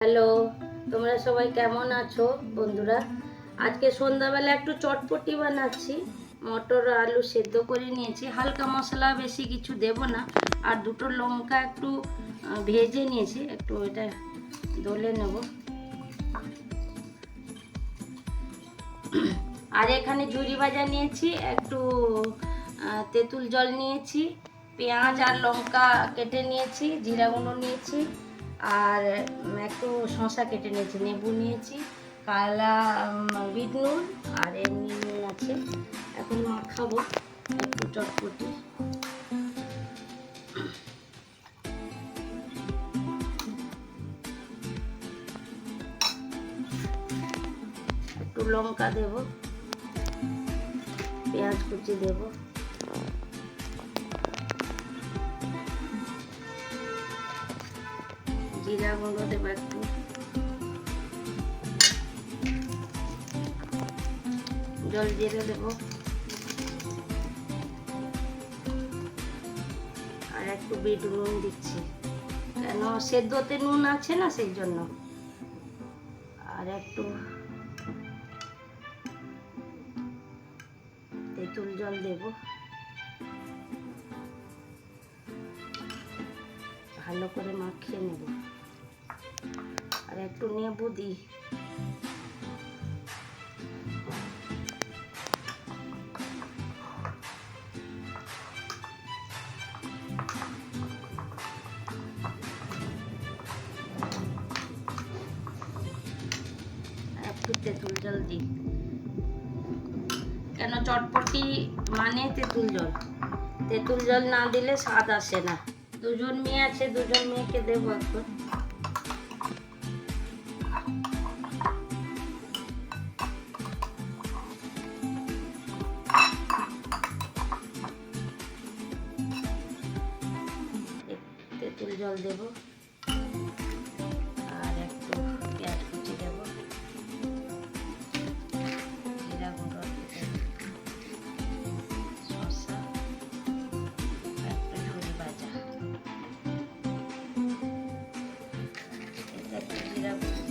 Hello, তোমরা সবাই কেমন আছো বন্ধুরা? আজকে সন্ধ্যাবেলা একটু চটপটি বানাচ্ছি। মটর আর আলু সেদ্ধ করে নিয়েছি, হালকা মশলা, বেশি কিছু দেব না। আর দুটো লঙ্কা একটু ভেজে নিয়েছি, একটু এটা দলে নেব। আর এখানে ঝুরি ভাজা নিয়েছি, একটু তেঁতুল জল নিয়েছি, পেঁয়াজ আর লঙ্কা কেটে নিয়েছি, জিরা গুঁড়ো নিয়েছি, আর একটু শসা কেটে নিয়েছি, লেবু নিয়েছি, কালা বিট নুন আর এমনি নুন আছে। এখন মাখাবো একটু চটপটি। একটু লঙ্কা দেব, পেঁয়াজ কুচি দেব, জিরা গুঁড়ো দেবো একটু, জল জিরে দেবো, আর একটু বিট নুন দিচ্ছি, কেন সেদ্ধতে নুন আছে না, সেই জন্য। আর একটু তেঁতুল জল দেব, ভালো করে মাখিয়ে নেব। আর একটু নেবু দিই, একটু তেঁতুল জল দিই, কেন চটপটি মানে তেঁতুল জল। তেঁতুল জল না দিলে স্বাদ আসে না। দুজন মেয়ে আছে, দুজন মেয়েকে দেবো এখন। তেঁতুল জল দেব, আর একটু পেঁয়াজ কুচি দেব, জিরা গুঁড়ো, শসা, একটু ঝুরি ভাজা, এতে একটু জিরা গুঁড়ো,